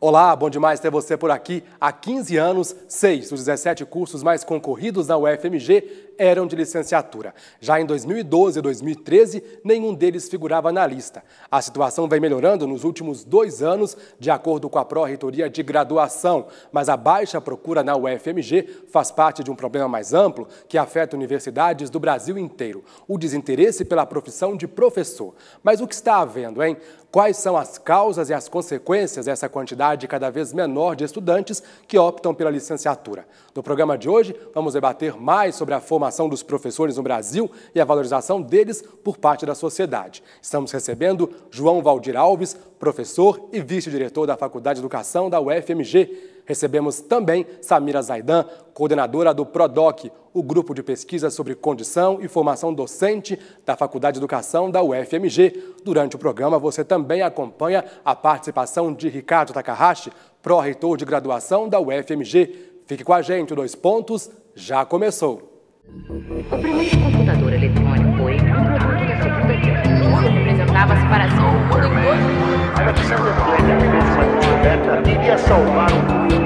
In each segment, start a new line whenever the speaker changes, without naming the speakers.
Olá, bom demais ter você por aqui. Há 15 anos, 6 dos 17 cursos mais concorridos na UFMG eram de licenciatura. Já em 2012 e 2013, nenhum deles figurava na lista. A situação vem melhorando nos últimos 2 anos, de acordo com a Pró-Reitoria de Graduação, mas a baixa procura na UFMG faz parte de um problema mais amplo que afeta universidades do Brasil inteiro, o desinteresse pela profissão de professor. Mas o que está havendo, hein? Quais são as causas e as consequências dessa quantidade cada vez menor de estudantes que optam pela licenciatura? No programa de hoje, vamos debater mais sobre a formação dos professores no Brasil e a valorização deles por parte da sociedade. Estamos recebendo João Valdir Alves, professor e vice-diretor da Faculdade de Educação da UFMG. Recebemos também Samira Zaidan, coordenadora do PRODOC, o grupo de pesquisa sobre condição e formação docente da Faculdade de Educação da UFMG. Durante o programa, você também acompanha a participação de Ricardo Takahashi, pró-reitor de graduação da UFMG. Fique com a gente, o 2 Pontos já começou.
O primeiro computador eletrônico foi um produto da segunda guerra. Ele representava a separação do mundo em dois.
A notícia da iria salvar o mundo.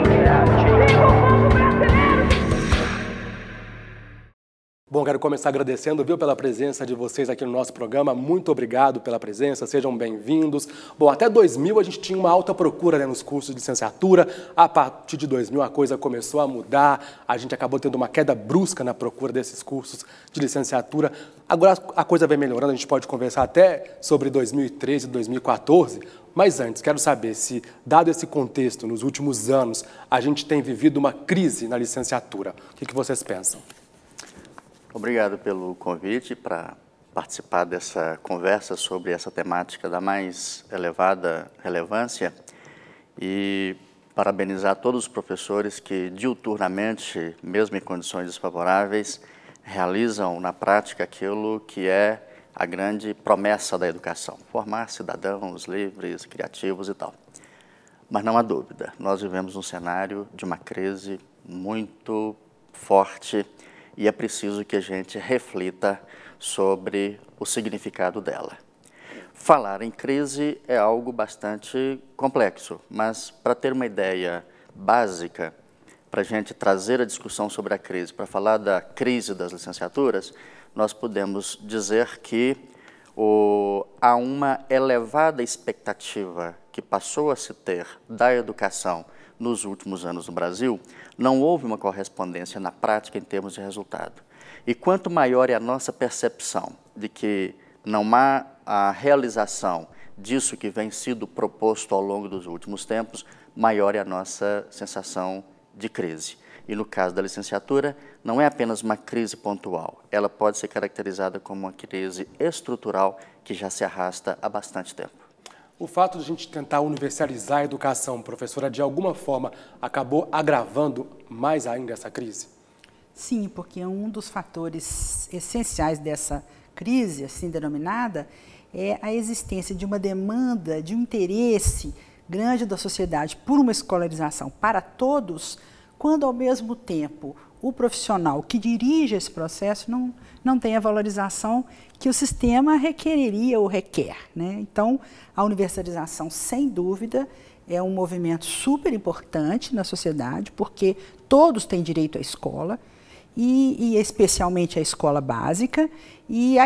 Bom, quero começar agradecendo, pela presença de vocês aqui no nosso programa. Muito obrigado pela presença, sejam bem-vindos. Bom, até 2000 a gente tinha uma alta procura, nos cursos de licenciatura. A partir de 2000 a coisa começou a mudar, a gente acabou tendo uma queda brusca na procura desses cursos de licenciatura. Agora a coisa vem melhorando, a gente pode conversar até sobre 2013 e 2014. Mas antes, quero saber se, dado esse contexto, nos últimos anos, a gente tem vivido uma crise na licenciatura. O que vocês pensam?
Obrigado pelo convite para participar dessa conversa sobre essa temática da mais elevada relevância e parabenizar todos os professores que diuturnamente, mesmo em condições desfavoráveis, realizam na prática aquilo que é a grande promessa da educação, formar cidadãos livres, criativos e tal. Mas não há dúvida, nós vivemos um cenário de uma crise muito forte e é preciso que a gente reflita sobre o significado dela. Falar em crise é algo bastante complexo, mas para ter uma ideia básica, para a gente trazer a discussão sobre a crise, para falar da crise das licenciaturas, nós podemos dizer que há uma elevada expectativa que passou a se ter da educação nos últimos anos no Brasil. Não houve uma correspondência na prática em termos de resultado. E quanto maior é a nossa percepção de que não há a realização disso que vem sido proposto ao longo dos últimos tempos, maior é a nossa sensação de crise. E no caso da licenciatura, não é apenas uma crise pontual, ela pode ser caracterizada como uma crise estrutural que já se arrasta há bastante tempo.
O fato de a gente tentar universalizar a educação, professora, de alguma forma acabou agravando mais ainda essa crise?
Sim, porque um dos fatores essenciais dessa crise, assim denominada, é a existência de uma demanda, de um interesse grande da sociedade por uma escolarização para todos, quando, ao mesmo tempo, o profissional que dirige esse processo não tem a valorização que o sistema requereria ou requer, né? Então, a universalização, sem dúvida, é um movimento super importante na sociedade, porque todos têm direito à escola, e especialmente à escola básica, e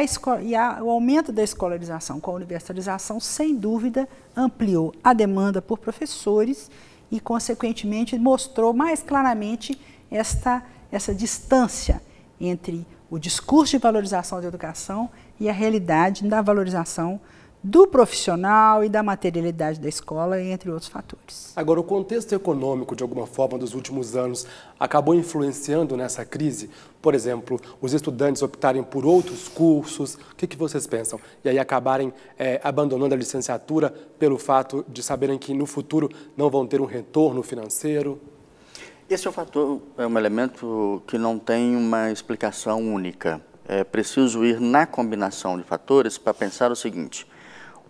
o aumento da escolarização com a universalização, sem dúvida, ampliou a demanda por professores e, consequentemente, mostrou mais claramente essa distância entre o discurso de valorização da educação e a realidade da valorização do profissional e da materialidade da escola, entre outros fatores.
Agora, o contexto econômico, de alguma forma, dos últimos anos, acabou influenciando nessa crise? Por exemplo, os estudantes optarem por outros cursos, o que vocês pensam? E aí acabarem abandonando a licenciatura pelo fato de saberem que no futuro não vão ter um retorno financeiro?
Esse é um fator, é um elemento que não tem uma explicação única. É preciso ir na combinação de fatores para pensar o seguinte: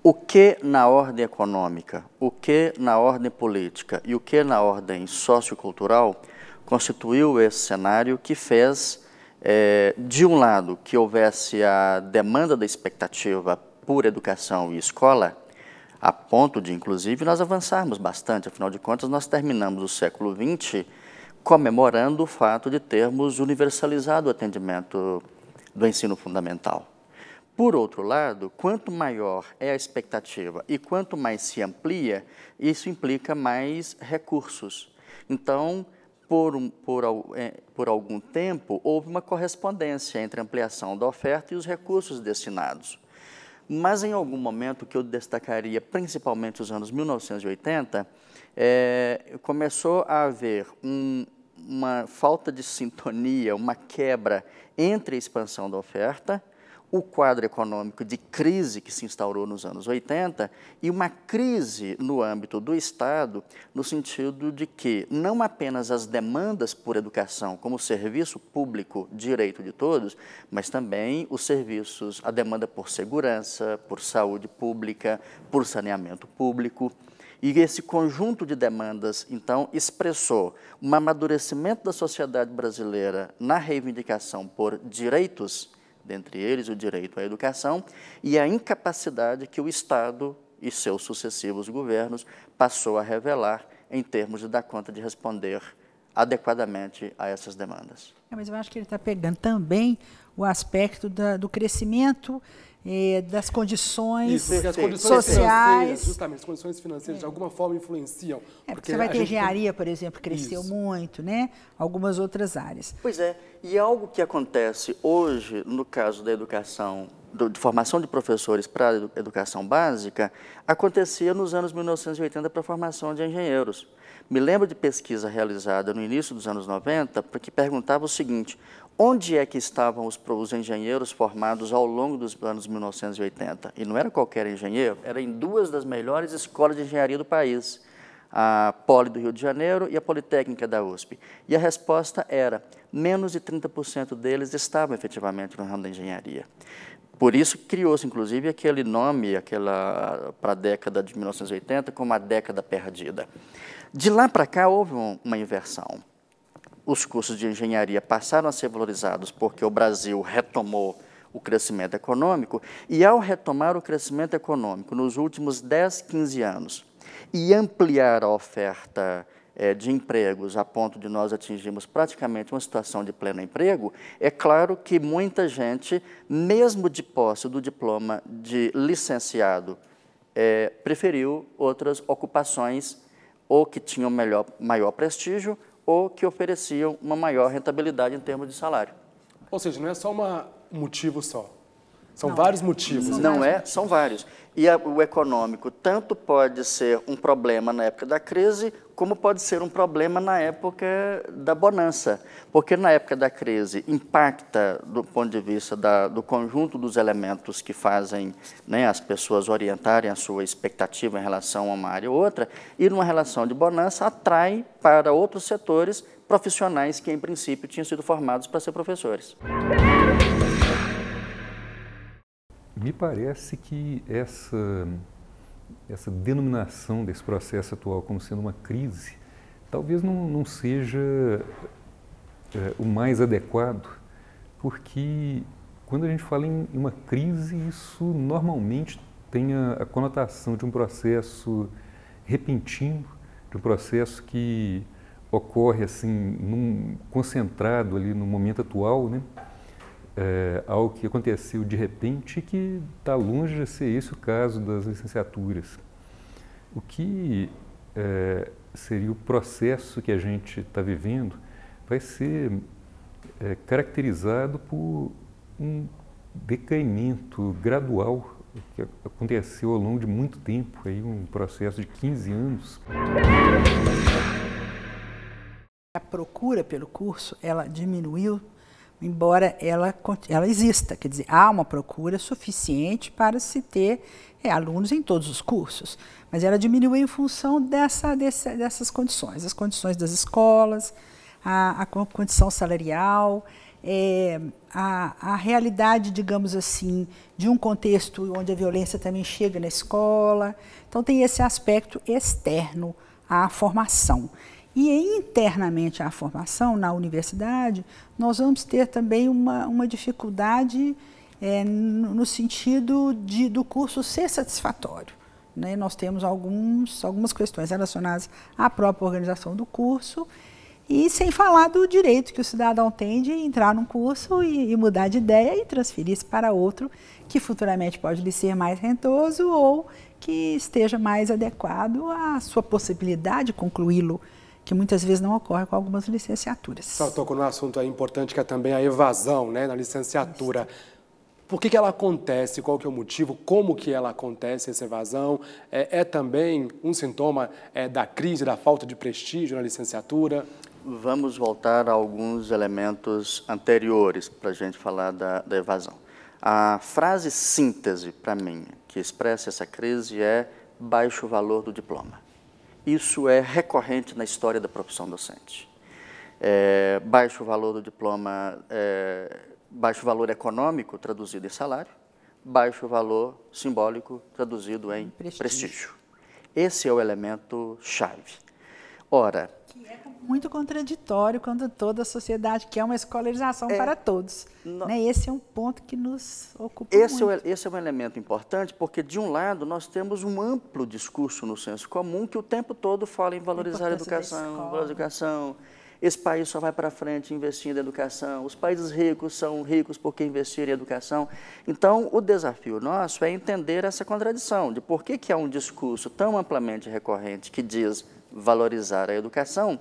o que na ordem econômica, o que na ordem política e o que na ordem sociocultural constituiu esse cenário que fez, de um lado, que houvesse a demanda da expectativa por educação e escola, a ponto de, inclusive, nós avançarmos bastante. Afinal de contas, nós terminamos o século XX comemorando o fato de termos universalizado o atendimento do ensino fundamental. Por outro lado, quanto maior é a expectativa e quanto mais se amplia, isso implica mais recursos. Então, por algum tempo, houve uma correspondência entre a ampliação da oferta e os recursos destinados. Mas, em algum momento, que eu destacaria, principalmente os anos 1980, começou a haver uma falta de sintonia, uma quebra entre a expansão da oferta, o quadro econômico de crise que se instaurou nos anos 80 e uma crise no âmbito do Estado, no sentido de que não apenas as demandas por educação como serviço público, direito de todos, mas também os serviços, a demanda por segurança, por saúde pública, por saneamento público. E esse conjunto de demandas, então, expressou um amadurecimento da sociedade brasileira na reivindicação por direitos, dentre eles o direito à educação, e a incapacidade que o Estado e seus sucessivos governos passou a revelar em termos de dar conta de responder adequadamente a essas demandas.
Mas eu acho que ele está pegando também o aspecto do crescimento, das condições sociais.
Justamente, as condições financeiras de alguma forma influenciam.
Porque você vai ter engenharia, por exemplo, cresceu muito, né? Algumas outras áreas.
Pois é, e algo que acontece hoje, no caso da educação, de formação de professores para a educação básica, acontecia nos anos 1980 para a formação de engenheiros. Me lembro de pesquisa realizada no início dos anos 90, que perguntava o seguinte: onde é que estavam os engenheiros formados ao longo dos anos 1980? E não era qualquer engenheiro, era em duas das melhores escolas de engenharia do país, a Poli do Rio de Janeiro e a Politécnica da USP. E a resposta era: menos de 30% deles estavam efetivamente no ramo da engenharia. Por isso criou-se, inclusive, aquele nome para a década de 1980 como a década perdida. De lá para cá houve uma inversão. Os cursos de engenharia passaram a ser valorizados porque o Brasil retomou o crescimento econômico, e ao retomar o crescimento econômico nos últimos 10, 15 anos e ampliar a oferta de empregos a ponto de nós atingirmos praticamente uma situação de pleno emprego, é claro que muita gente, mesmo de posse do diploma de licenciado, preferiu outras ocupações ou que tinham maior prestígio ou que ofereciam uma maior rentabilidade em termos de salário.
Ou seja, não é só um motivo só. São vários motivos.
Não é? São vários. E o econômico tanto pode ser um problema na época da crise, como pode ser um problema na época da bonança. Porque na época da crise impacta do ponto de vista do conjunto dos elementos que fazem, né, as pessoas orientarem a sua expectativa em relação a uma área ou outra, e numa relação de bonança atrai para outros setores profissionais que, em princípio, tinham sido formados para ser professores.
Me parece que essa denominação desse processo atual como sendo uma crise, talvez não seja o mais adequado, porque quando a gente fala em uma crise, isso normalmente tem a conotação de um processo repentino, de um processo que ocorre assim, concentrado ali no momento atual, né? Algo que aconteceu de repente e que está longe de ser esse o caso das licenciaturas. O que seria o processo que a gente está vivendo vai ser caracterizado por um decaimento gradual que aconteceu ao longo de muito tempo, aí um processo de 15 anos.
A procura pelo curso, ela diminuiu, embora ela exista, quer dizer, há uma procura suficiente para se ter alunos em todos os cursos, mas ela diminuiu em função dessas condições, as condições das escolas, a condição salarial, a realidade, digamos assim, de um contexto onde a violência também chega na escola. Então tem esse aspecto externo à formação. E internamente à formação, na universidade, nós vamos ter também uma dificuldade no sentido do curso ser satisfatório, né, nós temos algumas questões relacionadas à própria organização do curso, e sem falar do direito que o cidadão tem de entrar num curso e mudar de ideia e transferir-se para outro que futuramente pode lhe ser mais rentoso ou que esteja mais adequado à sua possibilidade de concluí-lo, que muitas vezes não ocorre com algumas licenciaturas.
Só tocou num assunto aí importante que é também a evasão, né, na licenciatura. Isso. Por que ela acontece? Qual que é o motivo? Como que ela acontece, essa evasão? É também um sintoma da crise, da falta de prestígio na licenciatura?
Vamos voltar a alguns elementos anteriores para a gente falar da evasão. A frase síntese, para mim, que expressa essa crise é baixo valor do diploma. Isso é recorrente na história da profissão docente. Baixo valor do diploma, baixo valor econômico traduzido em salário, baixo valor simbólico traduzido em prestígio. Esse é o elemento chave. Ora,
que é muito contraditório quando toda a sociedade quer uma escolarização para todos. Né? Esse é um ponto que nos ocupa muito.
Esse é um elemento importante porque, de um lado, nós temos um amplo discurso no senso comum que o tempo todo fala em valorizar a educação, esse país só vai para frente investindo em educação, os países ricos são ricos porque investiram em educação. Então, o desafio nosso é entender essa contradição de por que há um discurso tão amplamente recorrente que diz valorizar a educação,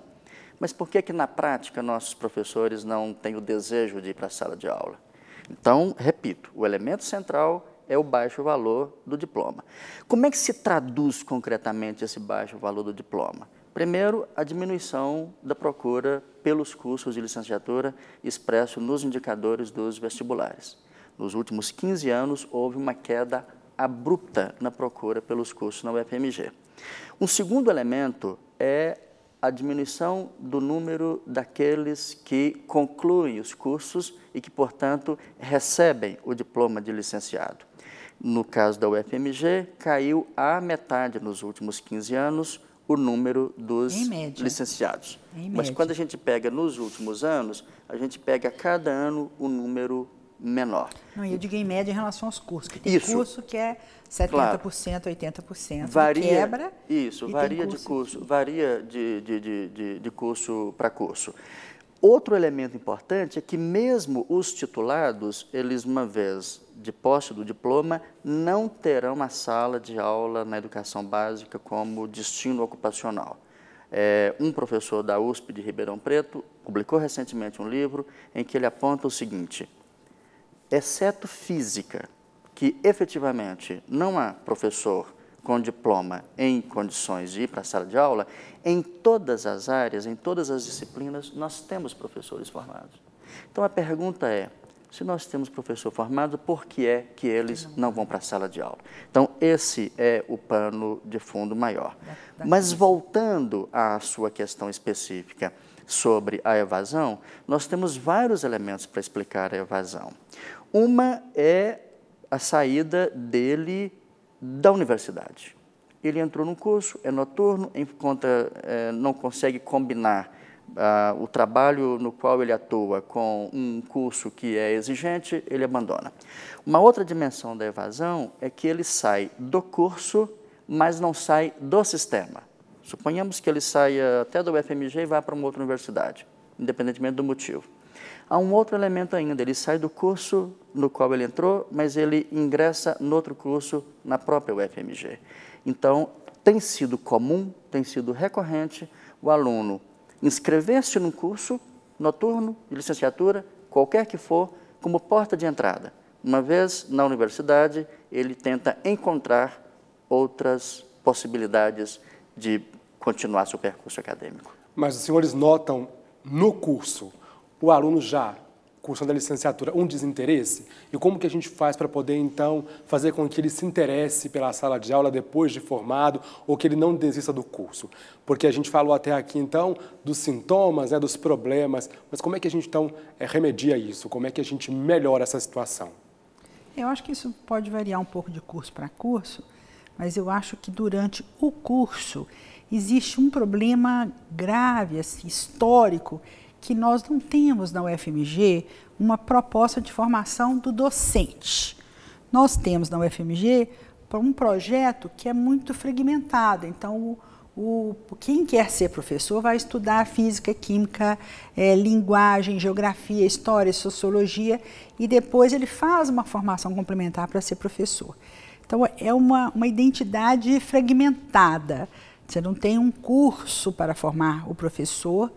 mas por que na prática nossos professores não têm o desejo de ir para a sala de aula? Então, repito, o elemento central é o baixo valor do diploma. Como é que se traduz concretamente esse baixo valor do diploma? Primeiro, a diminuição da procura pelos cursos de licenciatura expresso nos indicadores dos vestibulares. Nos últimos 15 anos, houve uma queda abrupta na procura pelos cursos na UFMG. Um segundo elemento é a diminuição do número daqueles que concluem os cursos e que, portanto, recebem o diploma de licenciado. No caso da UFMG, caiu à metade nos últimos 15 anos o número dos licenciados. Mas quando a gente pega nos últimos anos, a gente pega a cada ano um número menor.
Não, eu digo em média em relação aos cursos, que tem curso que é 70%, claro. 80%,
varia,
quebra.
Isso, varia de curso, varia de curso para curso. Outro elemento importante é que mesmo os titulados, eles, uma vez de posse do diploma, não terão a sala de aula na educação básica como destino ocupacional. Um professor da USP de Ribeirão Preto publicou recentemente um livro em que ele aponta o seguinte: exceto física, que efetivamente não há professor com diploma em condições de ir para a sala de aula, em todas as áreas, em todas as disciplinas, nós temos professores formados. Então, a pergunta é, se nós temos professor formado, por que é que eles não vão para a sala de aula? Então, esse é o pano de fundo maior. Mas, voltando à sua questão específica sobre a evasão, nós temos vários elementos para explicar a evasão. Uma é a saída dele da universidade. Ele entrou num curso, é noturno, não consegue combinar o trabalho no qual ele atua com um curso que é exigente, ele abandona. Uma outra dimensão da evasão é que ele sai do curso, mas não sai do sistema. Suponhamos que ele saia até da UFMG e vá para uma outra universidade, independentemente do motivo. Há um outro elemento ainda, ele sai do curso no qual ele entrou, mas ele ingressa no outro curso na própria UFMG. Então, tem sido comum, tem sido recorrente o aluno inscrever-se num curso noturno de licenciatura, qualquer que for, como porta de entrada. Uma vez na universidade, ele tenta encontrar outras possibilidades de continuar seu percurso acadêmico.
Mas os senhores notam no curso o aluno já cursando a licenciatura um desinteresse? E como que a gente faz para poder, então, fazer com que ele se interesse pela sala de aula depois de formado ou que ele não desista do curso? Porque a gente falou até aqui, então, dos sintomas, né, dos problemas, mas como é que a gente, então, remedia isso? Como é que a gente melhora essa situação?
Eu acho que isso pode variar um pouco de curso para curso, mas eu acho que durante o curso existe um problema grave, assim, histórico, que nós não temos na UFMG uma proposta de formação do docente. Nós temos na UFMG para um projeto que é muito fragmentado. Então, quem quer ser professor vai estudar física, química, linguagem, geografia, história, sociologia, e depois ele faz uma formação complementar para ser professor. Então, é uma identidade fragmentada. Você não tem um curso para formar o professor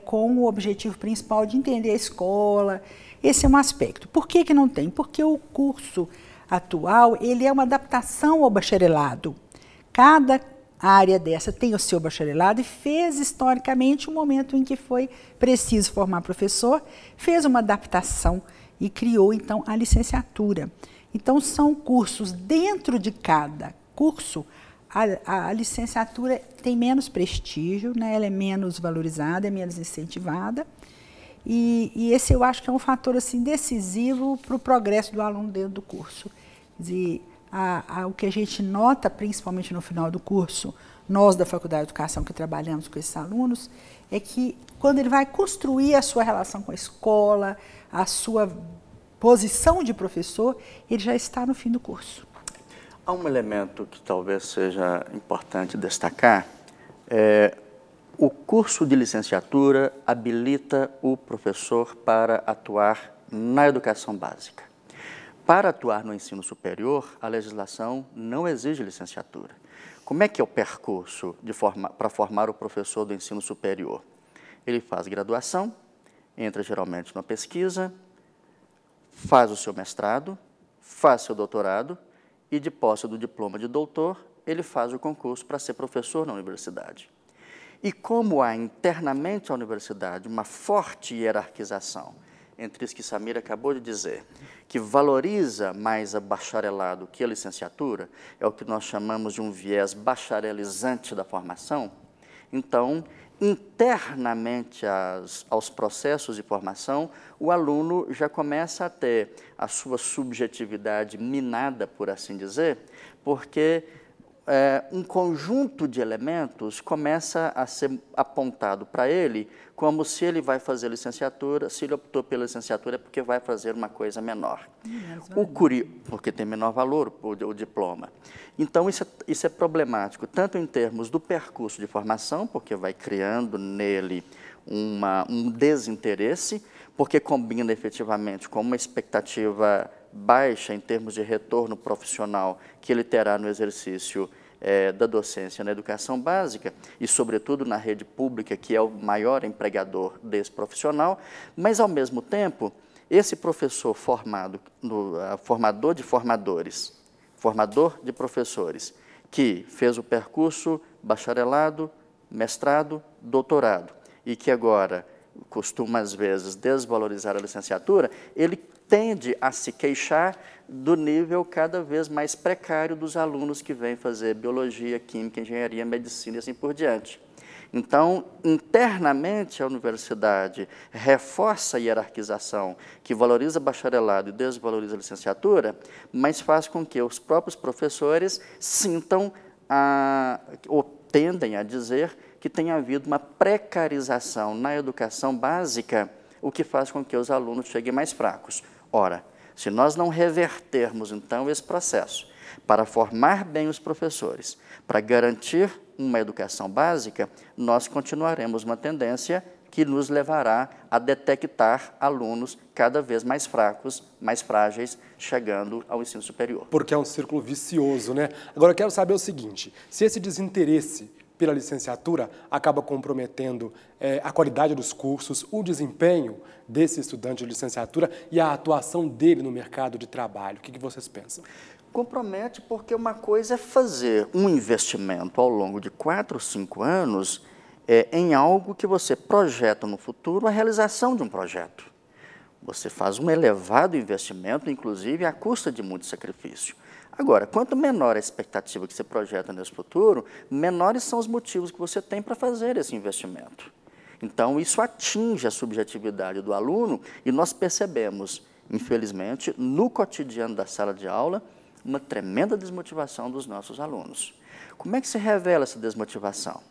com o objetivo principal de entender a escola. Esse é um aspecto. Por que não tem? Porque o curso atual ele é uma adaptação ao bacharelado. Cada área dessa tem o seu bacharelado e fez historicamente um momento em que foi preciso formar professor, fez uma adaptação e criou então a licenciatura. Então são cursos dentro de cada curso. A licenciatura tem menos prestígio, né? Ela é menos valorizada, é menos incentivada. E esse eu acho que é um fator assim, decisivo para o progresso do aluno dentro do curso. O que a gente nota, principalmente no final do curso, nós da Faculdade de Educação que trabalhamos com esses alunos, é que quando ele vai construir a sua relação com a escola, a sua posição de professor, ele já está no fim do curso.
Há um elemento que talvez seja importante destacar, o curso de licenciatura habilita o professor para atuar na educação básica. Para atuar no ensino superior, a legislação não exige licenciatura. Como é que é o percurso para formar o professor do ensino superior? Ele faz graduação, entra geralmente numa pesquisa, faz o seu mestrado, faz seu doutorado e, de posse do diploma de doutor, ele faz o concurso para ser professor na universidade. E como há internamente à universidade uma forte hierarquização entre isso que Samira acabou de dizer, que valoriza mais a bacharelado que a licenciatura, é o que nós chamamos de um viés bacharelizante da formação, então, internamente aos processos de formação, o aluno já começa a ter a sua subjetividade minada, por assim dizer, porque um conjunto de elementos começa a ser apontado para ele como se ele vai fazer licenciatura, se ele optou pela licenciatura é porque vai fazer uma coisa menor. Porque tem menor valor o diploma. Então, isso é problemático, tanto em termos do percurso de formação, porque vai criando nele um desinteresse, porque combina efetivamente com uma expectativa baixa em termos de retorno profissional que ele terá no exercício da docência na educação básica e, sobretudo, na rede pública, que é o maior empregador desse profissional, mas, ao mesmo tempo, esse professor formador de formadores, formador de professores, que fez o percurso bacharelado, mestrado, doutorado, e que agora costuma, às vezes, desvalorizar a licenciatura, ele tende a se queixar do nível cada vez mais precário dos alunos que vêm fazer biologia, química, engenharia, medicina e assim por diante. Então, internamente, a universidade reforça a hierarquização que valoriza bacharelado e desvaloriza a licenciatura, mas faz com que os próprios professores sintam ou tendem a dizer que tem havido uma precarização na educação básica, o que faz com que os alunos cheguem mais fracos. Ora, se nós não revertermos, então, esse processo para formar bem os professores, para garantir uma educação básica, nós continuaremos uma tendência que nos levará a detectar alunos cada vez mais fracos, mais frágeis, chegando ao ensino superior.
Porque é um círculo vicioso, né? Agora, eu quero saber o seguinte, se esse desinteresse pela licenciatura acaba comprometendo a qualidade dos cursos, o desempenho desse estudante de licenciatura e a atuação dele no mercado de trabalho. O que vocês pensam?
Compromete porque uma coisa é fazer um investimento ao longo de 4 ou 5 anos em algo que você projeta no futuro, a realização de um projeto. Você faz um elevado investimento, inclusive à custa de muito sacrifício. Agora, quanto menor a expectativa que você projeta nesse futuro, menores são os motivos que você tem para fazer esse investimento. Então, isso atinge a subjetividade do aluno e nós percebemos, infelizmente, no cotidiano da sala de aula, uma tremenda desmotivação dos nossos alunos. Como é que se revela essa desmotivação?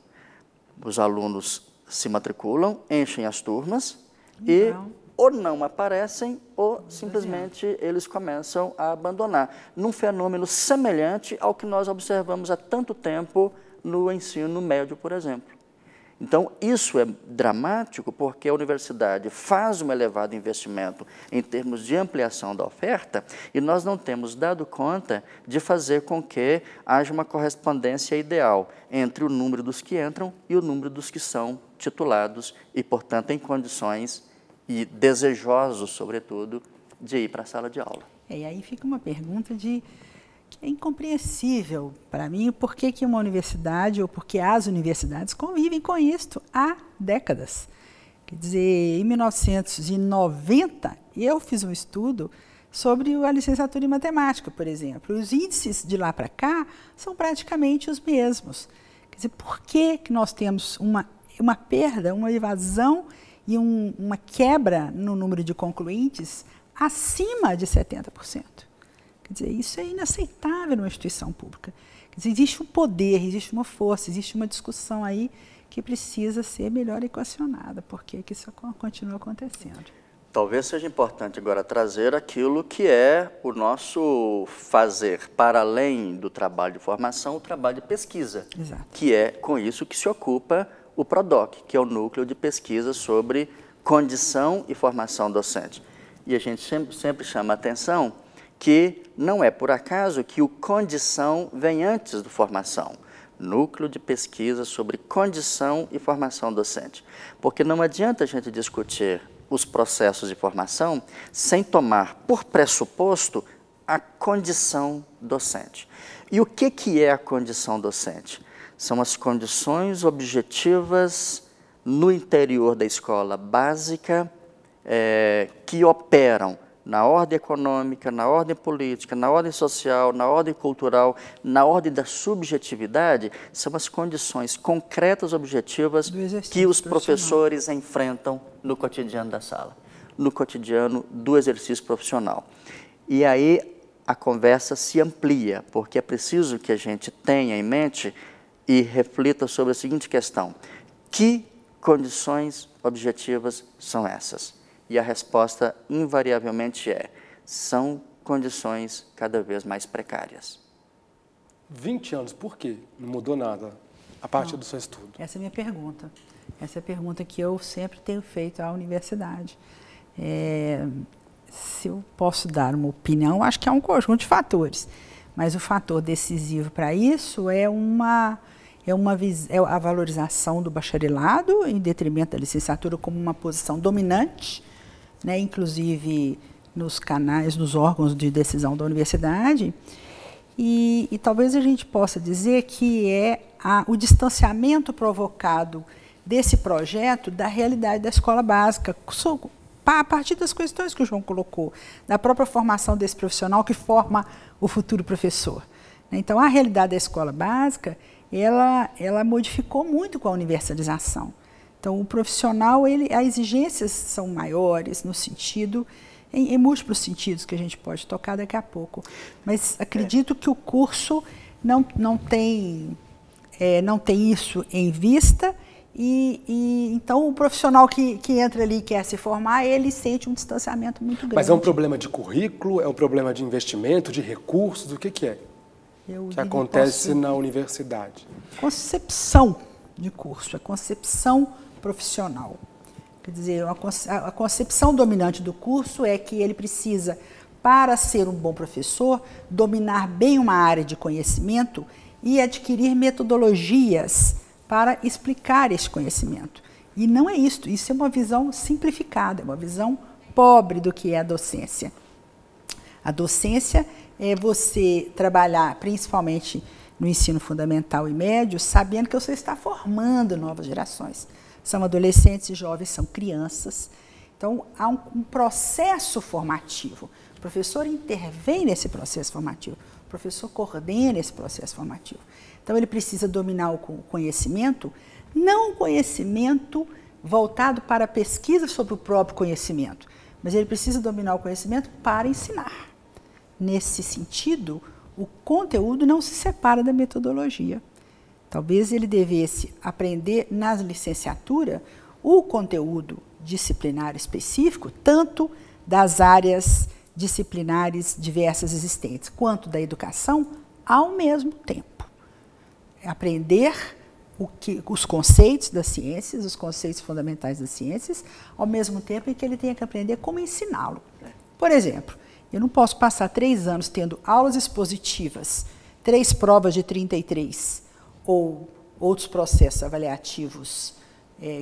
Os alunos se matriculam, enchem as turmas e ou não aparecem ou simplesmente eles começam a abandonar, num fenômeno semelhante ao que nós observamos há tanto tempo no ensino médio, por exemplo. Então, isso é dramático porque a universidade faz um elevado investimento em termos de ampliação da oferta e nós não temos dado conta de fazer com que haja uma correspondência ideal entre o número dos que entram e o número dos que são titulados e, portanto, em condições e desejosos, sobretudo, de ir para a sala de aula.
E aí fica uma pergunta que é incompreensível para mim, por que uma universidade ou por que as universidades convivem com isto há décadas. Quer dizer, em 1990, eu fiz um estudo sobre a licenciatura em matemática, por exemplo. Os índices de lá para cá são praticamente os mesmos. Quer dizer, por que nós temos uma perda, uma evasão e uma quebra no número de concluintes acima de 70%? Quer dizer, isso é inaceitável numa instituição pública. Quer dizer, existe um poder, existe uma força, existe uma discussão aí que precisa ser melhor equacionada. Por que isso continua acontecendo?
Talvez seja importante agora trazer aquilo que é o nosso fazer, para além do trabalho de formação, o trabalho de pesquisa.
Exato.
Que é com isso que se ocupa o PRODOC, que é o núcleo de pesquisa sobre condição e formação docente. E a gente sempre chama a atenção que não é por acaso que o condição vem antes do formação. Núcleo de pesquisa sobre condição e formação docente. Porque não adianta a gente discutir os processos de formação sem tomar por pressuposto a condição docente. E o que é a condição docente? São as condições objetivas no interior da escola básica que operam na ordem econômica, na ordem política, na ordem social, na ordem cultural, na ordem da subjetividade, são as condições concretas, objetivas que os professores enfrentam no cotidiano da sala, no cotidiano do exercício profissional. E aí a conversa se amplia, porque é preciso que a gente tenha em mente e reflita sobre a seguinte questão: que condições objetivas são essas? E a resposta, invariavelmente, são condições cada vez mais precárias.
20 anos, por quê? Não mudou nada a partir do seu estudo?
Essa é a minha pergunta. Essa é a pergunta que eu sempre tenho feito à universidade. Se eu posso dar uma opinião, acho que é um conjunto de fatores. Mas o fator decisivo para isso é a valorização do bacharelado em detrimento da licenciatura como uma posição dominante, né, inclusive nos canais, nos órgãos de decisão da universidade, e talvez a gente possa dizer que é o distanciamento provocado desse projeto da realidade da escola básica, a partir das questões que o João colocou, da própria formação desse profissional que forma o futuro professor. Então, a realidade da escola básica, ela modificou muito com a universalização. Então, o profissional, as exigências são maiores no sentido, em múltiplos sentidos que a gente pode tocar daqui a pouco. Mas acredito que o curso não tem isso em vista e então o profissional que entra ali e quer se formar, ele sente um distanciamento muito grande.
Mas é um problema de currículo, é um problema de investimento, de recursos, o que é? Que acontece na universidade?
Concepção de curso, a concepção profissional. Quer dizer, a concepção dominante do curso é que ele precisa, para ser um bom professor, dominar bem uma área de conhecimento e adquirir metodologias para explicar esse conhecimento. E não é isso é uma visão simplificada, é uma visão pobre do que é a docência. A docência é você trabalhar, principalmente no ensino fundamental e médio, sabendo que você está formando novas gerações. São adolescentes e jovens, são crianças. Então, há um processo formativo. O professor intervém nesse processo formativo. O professor coordena esse processo formativo. Então, ele precisa dominar o conhecimento, não o conhecimento voltado para a pesquisa sobre o próprio conhecimento, mas ele precisa dominar o conhecimento para ensinar. Nesse sentido, o conteúdo não se separa da metodologia. Talvez ele devesse aprender na licenciatura o conteúdo disciplinar específico, tanto das áreas disciplinares diversas existentes, quanto da educação, ao mesmo tempo. Aprender os conceitos das ciências, os conceitos fundamentais das ciências, ao mesmo tempo em que ele tenha que aprender como ensiná-lo. Por exemplo, eu não posso passar 3 anos tendo aulas expositivas, 3 provas de 33, ou outros processos avaliativos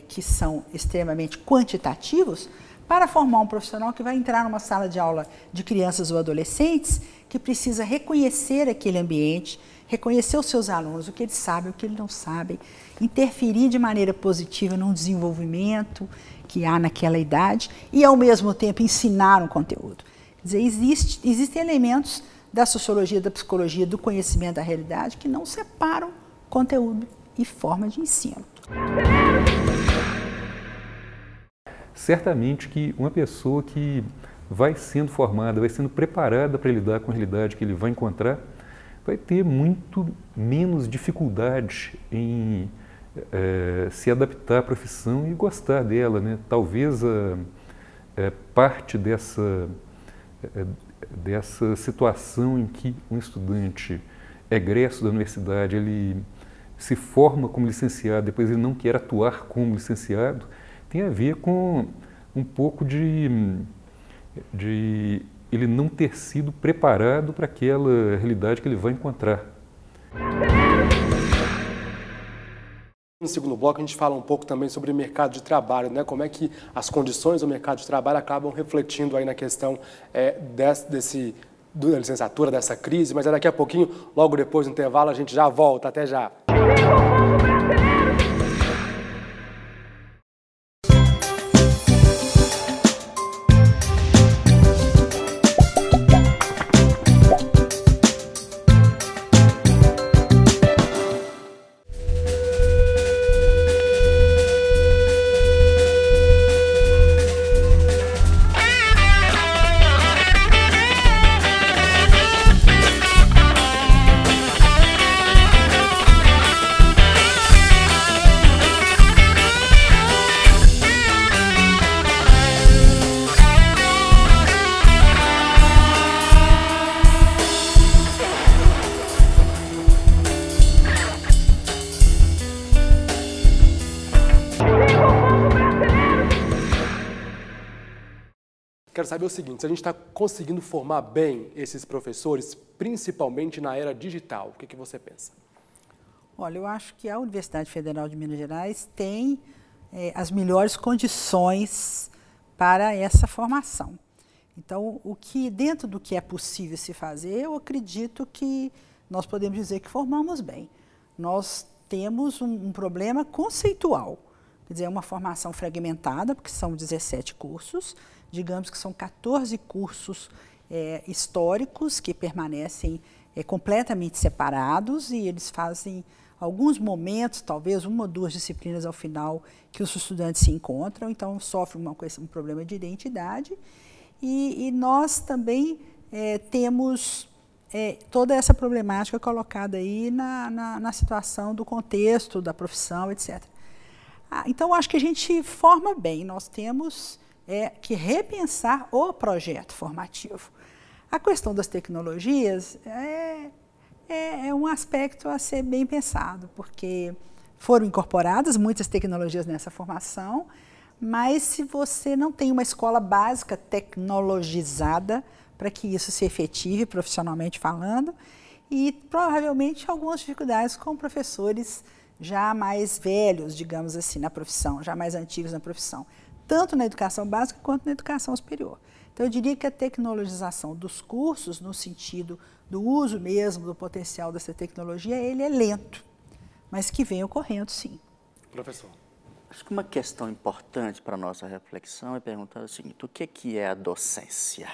que são extremamente quantitativos, para formar um profissional que vai entrar numa sala de aula de crianças ou adolescentes, que precisa reconhecer aquele ambiente, reconhecer os seus alunos, o que eles sabem, o que eles não sabem, interferir de maneira positiva no desenvolvimento que há naquela idade e, ao mesmo tempo, ensinar um conteúdo. Quer dizer, existem elementos da sociologia, da psicologia, do conhecimento da realidade que não separam conteúdo e forma de ensino.
Certamente que uma pessoa que vai sendo formada, vai sendo preparada para lidar com a realidade que ele vai encontrar, vai ter muito menos dificuldade em se adaptar à profissão e gostar dela, né? Talvez parte dessa situação em que um estudante egresso da universidade, ele se forma como licenciado, depois ele não quer atuar como licenciado, tem a ver com um pouco de ele não ter sido preparado para aquela realidade que ele vai encontrar.
No segundo bloco a gente fala um pouco também sobre o mercado de trabalho, né? Como é que as condições do mercado de trabalho acabam refletindo aí na questão da licenciatura, dessa crise, mas daqui a pouquinho, logo depois do intervalo, a gente já volta. Até já! Quero saber o seguinte, se a gente está conseguindo formar bem esses professores, principalmente na era digital, o que você pensa?
Olha, eu acho que a Universidade Federal de Minas Gerais tem as melhores condições para essa formação. Então, dentro do que é possível se fazer, eu acredito que nós podemos dizer que formamos bem. Nós temos um problema conceitual, quer dizer, uma formação fragmentada, porque são 17 cursos, digamos que são 14 cursos históricos que permanecem completamente separados e eles fazem alguns momentos, talvez 1 ou 2 disciplinas ao final que os estudantes se encontram, então sofrem um problema de identidade e nós também temos toda essa problemática colocada aí na situação do contexto, da profissão, etc. Então, acho que a gente forma bem, nós temos que repensar o projeto formativo. A questão das tecnologias é um aspecto a ser bem pensado, porque foram incorporadas muitas tecnologias nessa formação, mas se você não tem uma escola básica tecnologizada para que isso se efetive profissionalmente falando, e provavelmente algumas dificuldades com professores já mais velhos, digamos assim, na profissão, já mais antigos na profissão, tanto na educação básica quanto na educação superior. Então, eu diria que a tecnologização dos cursos, no sentido do uso mesmo do potencial dessa tecnologia, ele é lento, mas que vem ocorrendo, sim.
Professor.
Acho que uma questão importante para a nossa reflexão é perguntar o seguinte: o que é a docência?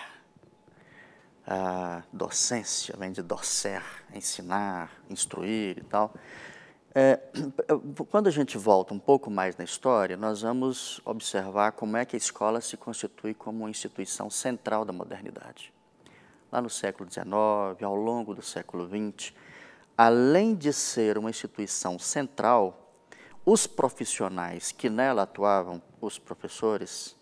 A docência vem de docer, ensinar, instruir e tal. Quando a gente volta um pouco mais na história, nós vamos observar como é que a escola se constitui como uma instituição central da modernidade. Lá no século XIX, ao longo do século XX, além de ser uma instituição central, os profissionais que nela atuavam, os professores,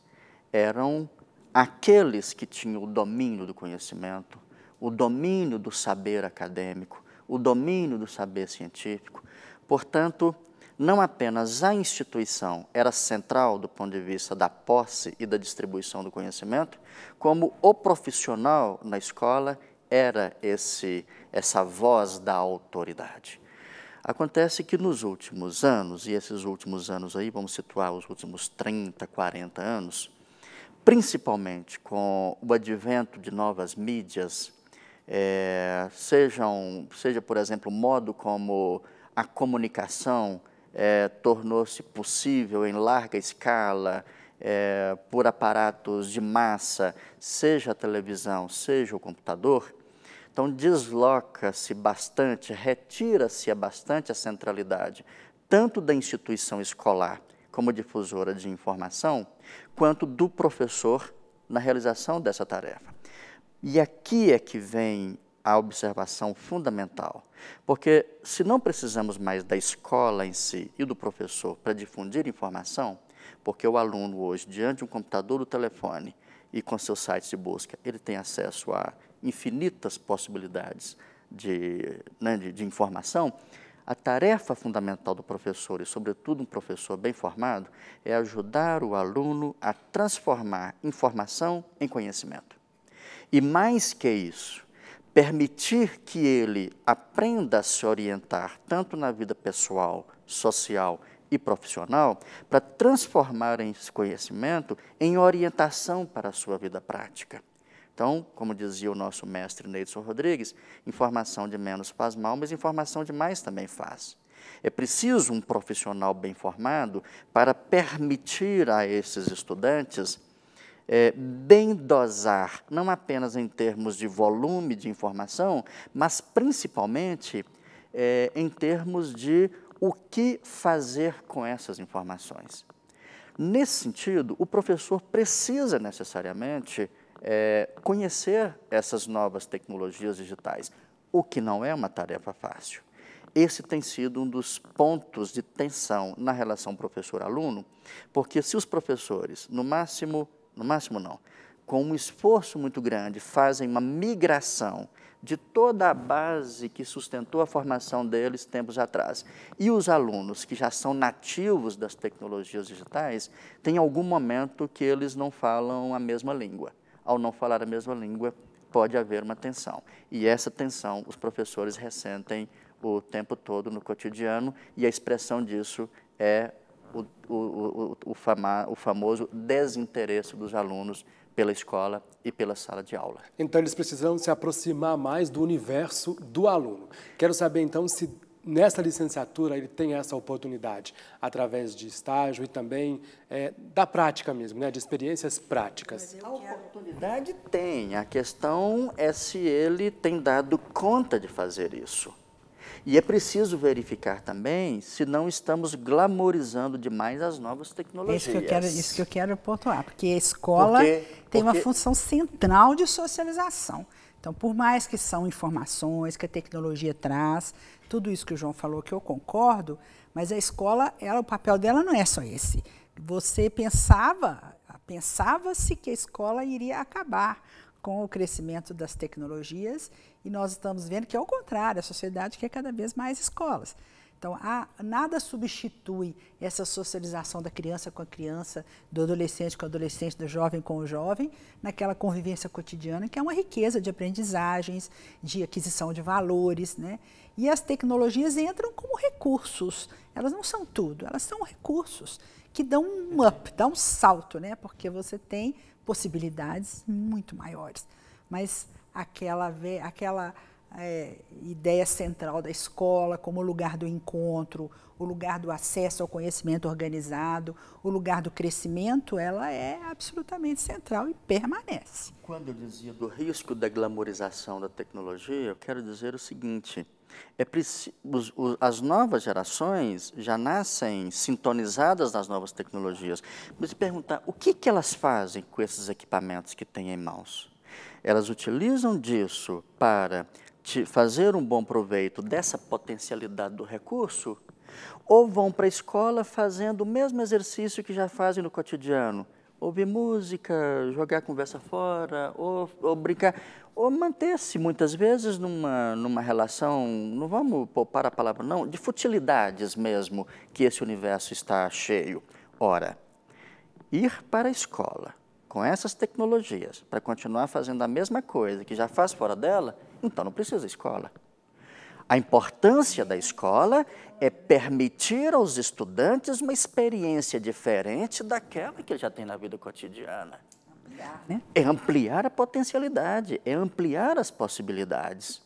eram aqueles que tinham o domínio do conhecimento, o domínio do saber acadêmico, o domínio do saber científico. Portanto, não apenas a instituição era central do ponto de vista da posse e da distribuição do conhecimento, como o profissional na escola era essa voz da autoridade. Acontece que nos últimos anos, e esses últimos anos aí, vamos situar os últimos 30, 40 anos, principalmente com o advento de novas mídias, seja, por exemplo, o modo como a comunicação tornou-se possível em larga escala, por aparatos de massa, seja a televisão, seja o computador. Então, desloca-se bastante, retira-se bastante a centralidade, tanto da instituição escolar como difusora de informação, quanto do professor na realização dessa tarefa. E aqui é que vem a observação fundamental, porque se não precisamos mais da escola em si e do professor para difundir informação, porque o aluno hoje, diante de um computador ou telefone e com seus sites de busca, ele tem acesso a infinitas possibilidades de informação, a tarefa fundamental do professor, e sobretudo um professor bem formado, é ajudar o aluno a transformar informação em conhecimento. E mais que isso, permitir que ele aprenda a se orientar tanto na vida pessoal, social e profissional, para transformar esse conhecimento em orientação para a sua vida prática. Então, como dizia o nosso mestre Neidson Rodrigues, informação de menos faz mal, mas informação de mais também faz. É preciso um profissional bem formado para permitir a esses estudantes bem dosar, não apenas em termos de volume de informação, mas principalmente em termos de o que fazer com essas informações. Nesse sentido, o professor precisa necessariamente conhecer essas novas tecnologias digitais, o que não é uma tarefa fácil. Esse tem sido um dos pontos de tensão na relação professor-aluno, porque se os professores, no máximo não, com um esforço muito grande, fazem uma migração de toda a base que sustentou a formação deles tempos atrás, e os alunos que já são nativos das tecnologias digitais, tem algum momento que eles não falam a mesma língua. Ao não falar a mesma língua, pode haver uma tensão. E essa tensão os professores ressentem o tempo todo no cotidiano, e a expressão disso é o famoso desinteresse dos alunos pela escola e pela sala de aula.
Então, eles precisam se aproximar mais do universo do aluno. Quero saber, então, se nessa licenciatura ele tem essa oportunidade, através de estágio e também da prática mesmo, né, de experiências práticas.
A oportunidade tem, a questão é se ele tem dado conta de fazer isso. E é preciso verificar também se não estamos glamorizando demais as novas tecnologias.
Isso que eu quero pontuar, porque a escola tem uma função central de socialização. Então, por mais que são informações que a tecnologia traz, tudo isso que o João falou que eu concordo, mas a escola, o papel dela não é só esse. Você pensava-se que a escola iria acabar com o crescimento das tecnologias, e nós estamos vendo que é o contrário, a sociedade quer cada vez mais escolas. Então, nada substitui essa socialização da criança com a criança, do adolescente com o adolescente, do jovem com o jovem, naquela convivência cotidiana, que é uma riqueza de aprendizagens, de aquisição de valores, né? E as tecnologias entram como recursos, elas não são tudo, elas são recursos que dão um up, dão um salto, né? Porque você tem possibilidades muito maiores. Mas aquela ideia central da escola como lugar do encontro, o lugar do acesso ao conhecimento organizado, o lugar do crescimento, ela é absolutamente central e permanece.
Quando eu dizia do risco da glamorização da tecnologia, eu quero dizer o seguinte: as novas gerações já nascem sintonizadas nas novas tecnologias. Mas perguntar, o que elas fazem com esses equipamentos que têm em mãos? Elas utilizam disso para fazer um bom proveito dessa potencialidade do recurso, Ou vão para a escola fazendo o mesmo exercício que já fazem no cotidiano. Ouvir música, jogar a conversa fora, ou brincar, ou manter-se muitas vezes numa relação, não vamos poupar a palavra não, de futilidades mesmo, que esse universo está cheio. Ora, ir para a escola com essas tecnologias para continuar fazendo a mesma coisa que já faz fora dela, então não precisa escola. A importância da escola é permitir aos estudantes uma experiência diferente daquela que ele já tem na vida cotidiana. É ampliar a potencialidade, é ampliar as possibilidades.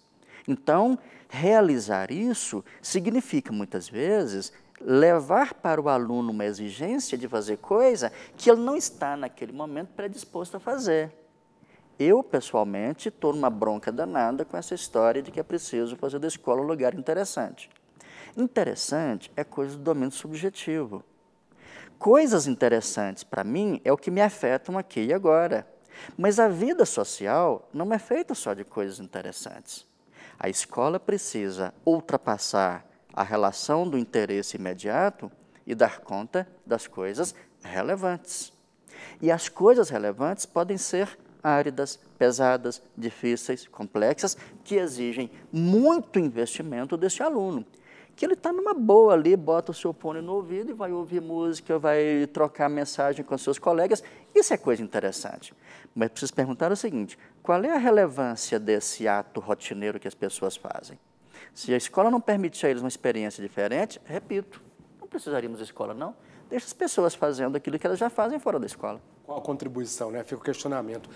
Então, realizar isso significa, muitas vezes, levar para o aluno uma exigência de fazer coisa que ele não está, naquele momento, predisposto a fazer. Eu, pessoalmente, estou numa bronca danada com essa história de que é preciso fazer da escola um lugar interessante. Interessante é coisa do domínio subjetivo. Coisas interessantes, para mim, é o que me afetam aqui e agora. Mas a vida social não é feita só de coisas interessantes. A escola precisa ultrapassar a relação do interesse imediato e dar conta das coisas relevantes. E as coisas relevantes podem ser áridas, pesadas, difíceis, complexas, que exigem muito investimento desse aluno. Que ele está numa boa ali, bota o seu fone no ouvido e vai ouvir música, vai trocar mensagem com seus colegas. Isso é coisa interessante. Mas preciso perguntar o seguinte, qual é a relevância desse ato rotineiro que as pessoas fazem? Se a escola não permitir a eles uma experiência diferente, repito, não precisaríamos de escola, não. Deixa as pessoas fazendo aquilo que elas já fazem fora da escola.
Qual a contribuição, né? Fica o questionamento.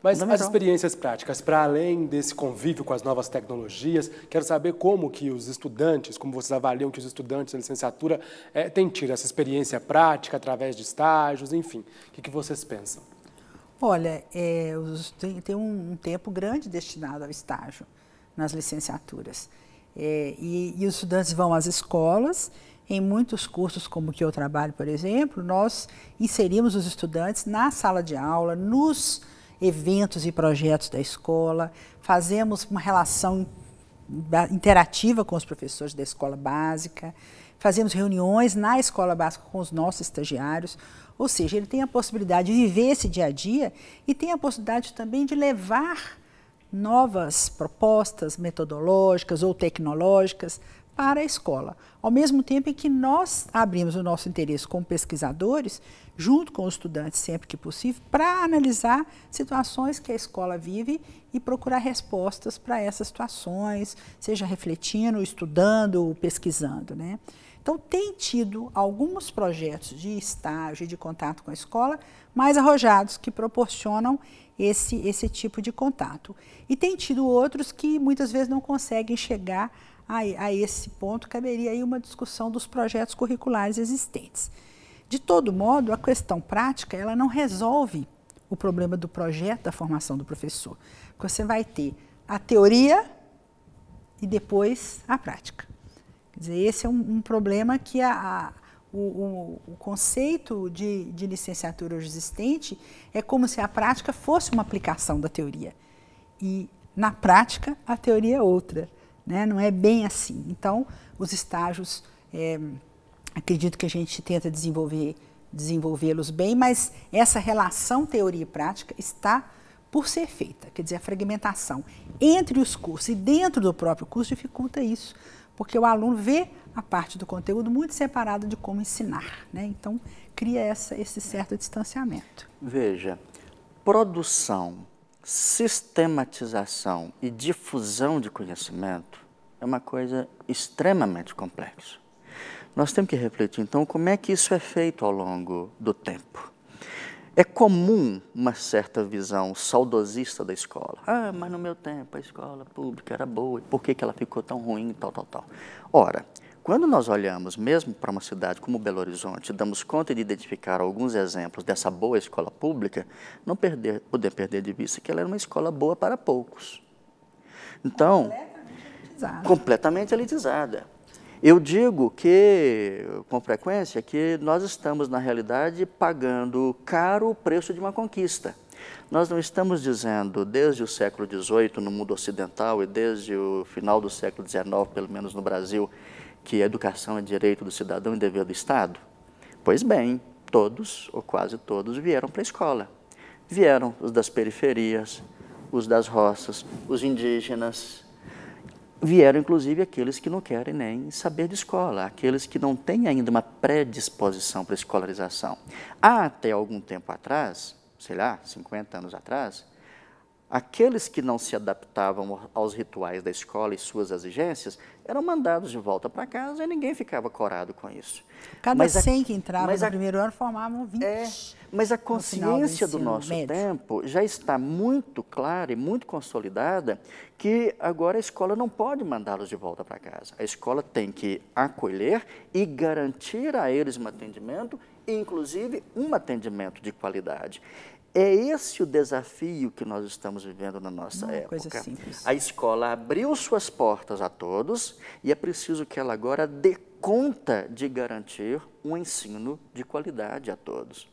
Mas as experiências práticas, para além desse convívio com as novas tecnologias, quero saber como que os estudantes, como vocês avaliam que os estudantes da licenciatura têm tido essa experiência prática através de estágios, enfim. O que vocês pensam?
Olha, tem um tempo grande destinado ao estágio nas licenciaturas. E os estudantes vão às escolas. Em muitos cursos, como o que eu trabalho, por exemplo, nós inserimos os estudantes na sala de aula, nos eventos e projetos da escola, fazemos uma relação interativa com os professores da escola básica, fazemos reuniões na escola básica com os nossos estagiários, ou seja, ele tem a possibilidade de viver esse dia a dia e tem a possibilidade também de levar novas propostas metodológicas ou tecnológicas para a escola, ao mesmo tempo em que nós abrimos o nosso interesse como pesquisadores, junto com os estudantes sempre que possível, para analisar situações que a escola vive e procurar respostas para essas situações, seja refletindo, estudando, pesquisando, né? Então, tem tido alguns projetos de estágio e de contato com a escola mais arrojados, que proporcionam esse tipo de contato. E tem tido outros que muitas vezes não conseguem chegar a esse ponto. Caberia aí uma discussão dos projetos curriculares existentes. De todo modo, a questão prática, ela não resolve o problema do projeto da formação do professor. Você vai ter a teoria e depois a prática. Quer dizer, esse é um problema que o conceito de licenciatura hoje existente é como se a prática fosse uma aplicação da teoria. E, na prática, a teoria é outra. Né? Não é bem assim. Então, os estágios, acredito que a gente tenta desenvolvê-los bem, mas essa relação teoria e prática está por ser feita. Quer dizer, a fragmentação entre os cursos e dentro do próprio curso dificulta isso, porque o aluno vê a parte do conteúdo muito separada de como ensinar. Né? Então, cria esse certo distanciamento.
Veja, produção, sistematização e difusão de conhecimento é uma coisa extremamente complexa. Nós temos que refletir, então, como é que isso é feito ao longo do tempo. É comum uma certa visão saudosista da escola. Ah, mas no meu tempo a escola pública era boa, por que ela ficou tão ruim, tal. Ora, quando nós olhamos mesmo para uma cidade como Belo Horizonte, damos conta de identificar alguns exemplos dessa boa escola pública, não podemos perder de vista que ela era uma escola boa para poucos. Então, completamente elitizada. Eu digo que, com frequência, que nós estamos, na realidade, pagando caro o preço de uma conquista. Nós não estamos dizendo, desde o século XVIII, no mundo ocidental, e desde o final do século XIX, pelo menos no Brasil, que a educação é direito do cidadão e dever do Estado? Pois bem, todos, ou quase todos, vieram para a escola. Vieram os das periferias, os das roças, os indígenas. Vieram, inclusive, aqueles que não querem nem saber de escola, aqueles que não têm ainda uma predisposição para a escolarização. Há até algum tempo atrás, sei lá, 50 anos atrás, aqueles que não se adaptavam aos rituais da escola e suas exigências eram mandados de volta para casa e ninguém ficava corado com isso.
Cada 100 que entravam no primeiro ano formavam 20.
Mas a consciência do nosso tempo já está muito clara e muito consolidada que agora a escola não pode mandá-los de volta para casa. A escola tem que acolher e garantir a eles um atendimento, inclusive um atendimento de qualidade. É esse o desafio que nós estamos vivendo na nossa época.
Coisa simples.
A escola abriu suas portas a todos e é preciso que ela agora dê conta de garantir um ensino de qualidade a todos.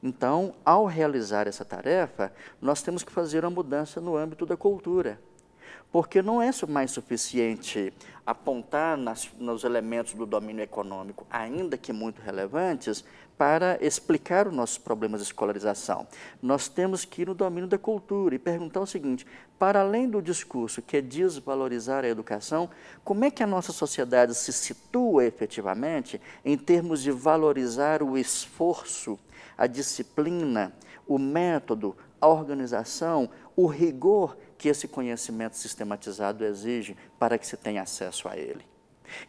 Então, ao realizar essa tarefa, nós temos que fazer uma mudança no âmbito da cultura. Porque não é mais suficiente apontar nos elementos do domínio econômico, ainda que muito relevantes, para explicar os nossos problemas de escolarização. Nós temos que ir no domínio da cultura e perguntar o seguinte: para além do discurso que é desvalorizar a educação, como é que a nossa sociedade se situa efetivamente em termos de valorizar o esforço, a disciplina, o método, a organização, o rigor que esse conhecimento sistematizado exige para que se tenha acesso a ele?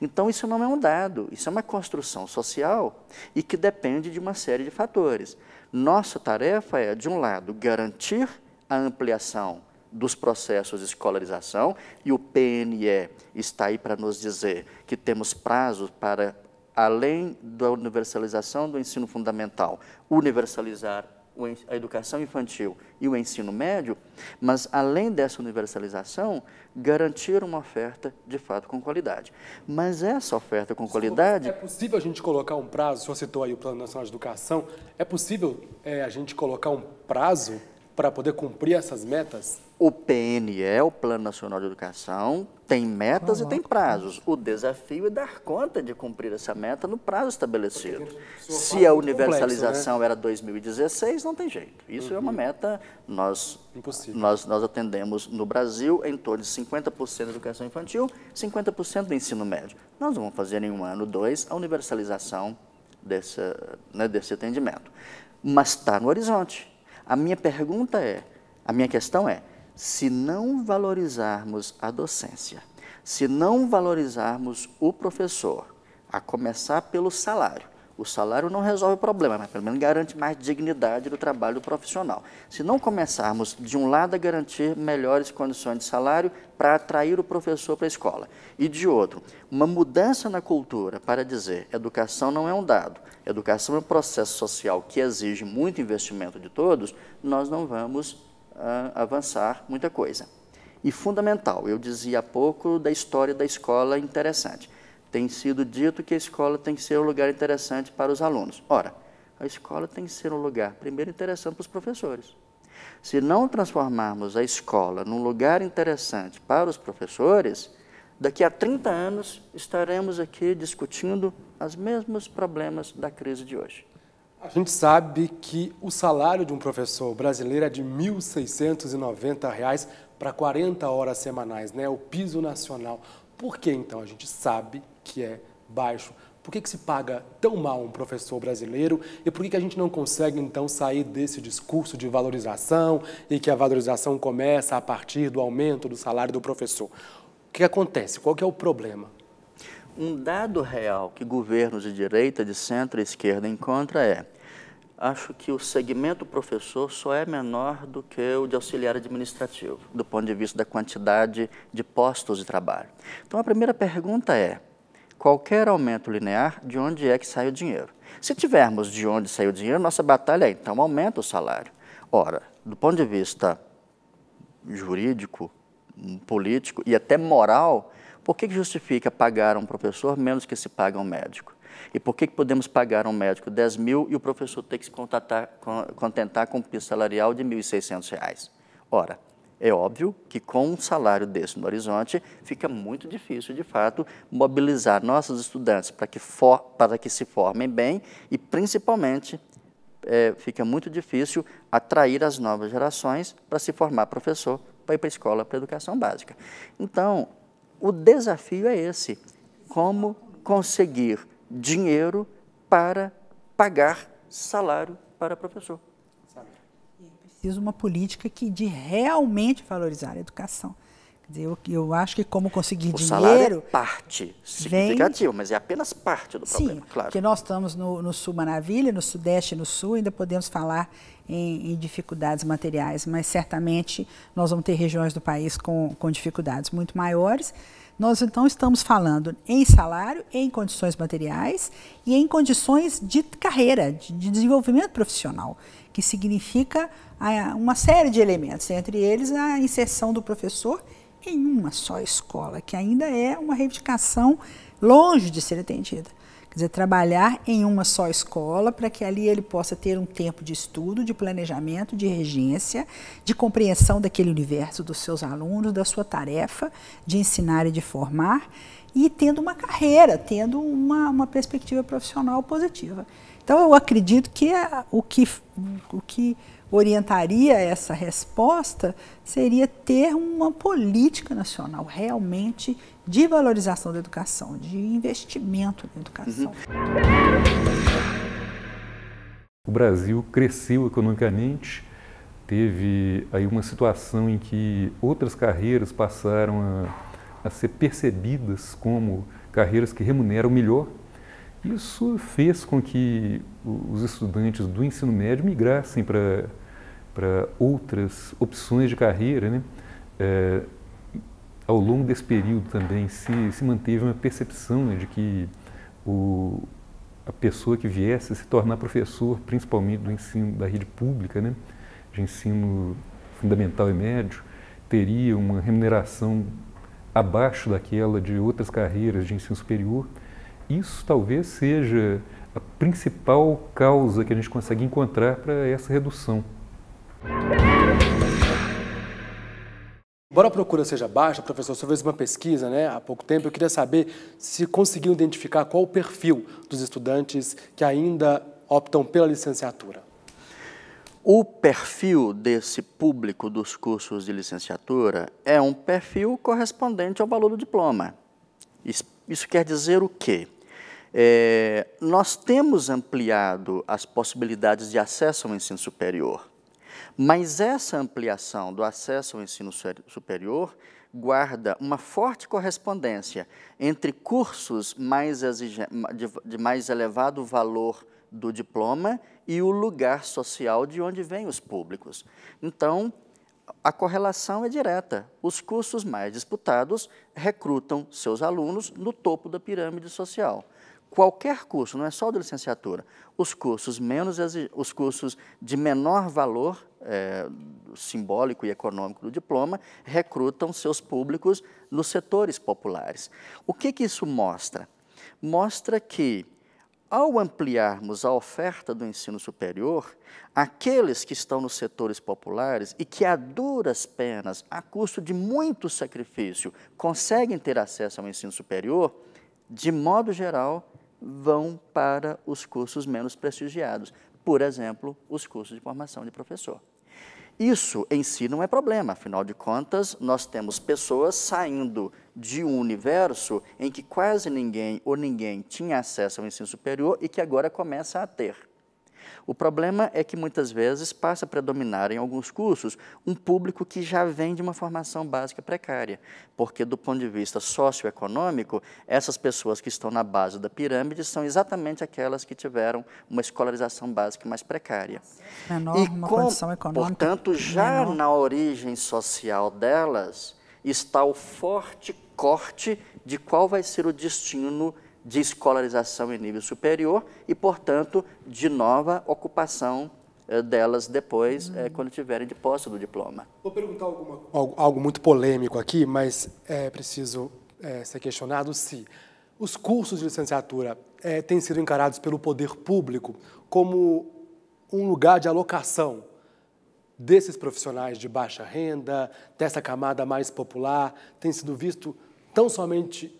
Então, isso não é um dado, isso é uma construção social e que depende de uma série de fatores. Nossa tarefa é, de um lado, garantir a ampliação dos processos de escolarização, e o PNE está aí para nos dizer que temos prazos para, além da universalização do ensino fundamental, universalizar a educação infantil e o ensino médio, mas, além dessa universalização, garantir uma oferta, de fato, com qualidade. Mas essa oferta com qualidade...
É possível a gente colocar um prazo? O senhor citou aí o Plano Nacional de Educação. É possível a gente colocar um prazo para poder cumprir essas metas?
O PNE, o Plano Nacional de Educação, tem metas e tem prazos. O desafio é dar conta de cumprir essa meta no prazo estabelecido. Se a universalização era 2016, não tem jeito. Isso é uma meta, nós atendemos no Brasil em torno de 50% da educação infantil, 50% do ensino médio. Nós não vamos fazer em um ano, dois, a universalização desse atendimento. Mas está no horizonte. A minha questão é, se não valorizarmos a docência, se não valorizarmos o professor, a começar pelo salário, o salário não resolve o problema, mas pelo menos garante mais dignidade do trabalho do profissional. Se não começarmos, de um lado, a garantir melhores condições de salário para atrair o professor para a escola, e de outro, uma mudança na cultura para dizer, educação não é um dado, educação é um processo social que exige muito investimento de todos, nós não vamos avançar muita coisa. E fundamental, eu dizia há pouco da história da escola interessante. Tem sido dito que a escola tem que ser um lugar interessante para os alunos. Ora, a escola tem que ser um lugar, primeiro, interessante para os professores. Se não transformarmos a escola num lugar interessante para os professores, daqui a 30 anos estaremos aqui discutindo os mesmos problemas da crise de hoje.
A gente sabe que o salário de um professor brasileiro é de R$ 1.690 para 40 horas semanais, né? O piso nacional. Por que, então, a gente sabe que é baixo? Por que se paga tão mal um professor brasileiro? E por que a gente não consegue, então, sair desse discurso de valorização e que a valorização começa a partir do aumento do salário do professor? O que acontece? Qual que é o problema?
Um dado real que governos de direita, de centro e esquerda encontram acho que o segmento professor só é menor do que o de auxiliar administrativo, do ponto de vista da quantidade de postos de trabalho. Então, a primeira pergunta é, qualquer aumento linear, de onde é que sai o dinheiro? Se tivermos de onde sai o dinheiro, nossa batalha é, então, aumenta o salário. Ora, do ponto de vista jurídico, político e até moral, por que justifica pagar a um professor menos que se paga a um médico? E por que podemos pagar a um médico 10 mil e o professor ter que se contentar com um piso salarial de R$ 1.600? Ora, É óbvio que com um salário desse no horizonte, fica muito difícil, de fato, mobilizar nossos estudantes para que se formem bem e, principalmente, fica muito difícil atrair as novas gerações para se formar professor, para ir para a escola, para a educação básica. Então, o desafio é esse, como conseguir dinheiro para pagar salário para professor.
Precisa uma política de realmente valorizar a educação. Quer dizer, eu acho que como conseguir dinheiro...
O salário é parte significativa, mas é apenas parte do problema,
sim,
claro.
Porque nós estamos no Sul Maravilha, no Sudeste e no Sul, ainda podemos falar em dificuldades materiais, mas certamente nós vamos ter regiões do país com dificuldades muito maiores. Nós, então, estamos falando em salário, em condições materiais e em condições de carreira, de desenvolvimento profissional, que significa uma série de elementos, entre eles a inserção do professor em uma só escola, que ainda é uma reivindicação longe de ser atendida. Quer dizer, trabalhar em uma só escola para que ali ele possa ter um tempo de estudo, de planejamento, de regência, de compreensão daquele universo dos seus alunos, da sua tarefa de ensinar e de formar, e tendo uma carreira, tendo uma perspectiva profissional positiva. Então, eu acredito que o que orientaria essa resposta seria ter uma política nacional realmente de valorização da educação, de investimento na educação.
O Brasil cresceu economicamente, teve aí uma situação em que outras carreiras passaram a ser percebidas como carreiras que remuneram melhor. Isso fez com que os estudantes do ensino médio migrassem para outras opções de carreira, né? Ao longo desse período também se manteve uma percepção, né, de que a pessoa que viesse a se tornar professor, principalmente do ensino da rede pública, né, de ensino fundamental e médio, teria uma remuneração abaixo daquela de outras carreiras de ensino superior. Isso talvez seja a principal causa que a gente consegue encontrar para essa redução.
Embora a procura seja baixa, professor, você fez uma pesquisa, né, há pouco tempo, eu queria saber se conseguiu identificar qual o perfil dos estudantes que ainda optam pela licenciatura.
O perfil desse público dos cursos de licenciatura é um perfil correspondente ao valor do diploma. Isso quer dizer o quê? Nós temos ampliado as possibilidades de acesso ao ensino superior, mas essa ampliação do acesso ao ensino superior guarda uma forte correspondência entre cursos de mais elevado valor do diploma e o lugar social de onde vêm os públicos. Então, a correlação é direta. Os cursos mais disputados recrutam seus alunos no topo da pirâmide social. Qualquer curso, não é só de licenciatura, os cursos de menor valor simbólico e econômico do diploma recrutam seus públicos nos setores populares. O que isso mostra? Mostra que, ao ampliarmos a oferta do ensino superior, aqueles que estão nos setores populares e que a duras penas, a custo de muito sacrifício, conseguem ter acesso ao ensino superior, de modo geral, vão para os cursos menos prestigiados, por exemplo, os cursos de formação de professor. Isso em si não é problema, afinal de contas, nós temos pessoas saindo de um universo em que quase ninguém ou ninguém tinha acesso ao ensino superior e que agora começa a ter. O problema é que muitas vezes passa a predominar em alguns cursos um público que já vem de uma formação básica precária, porque do ponto de vista socioeconômico, essas pessoas que estão na base da pirâmide são exatamente aquelas que tiveram uma escolarização básica mais precária. Portanto, já na origem social delas está o forte corte de qual vai ser o destino de escolarização em nível superior e, portanto, de nova ocupação delas depois, quando tiverem de posse do diploma.
Vou perguntar algo muito polêmico aqui, mas é preciso ser questionado se os cursos de licenciatura têm sido encarados pelo poder público como um lugar de alocação desses profissionais de baixa renda, dessa camada mais popular, tem sido visto tão somente...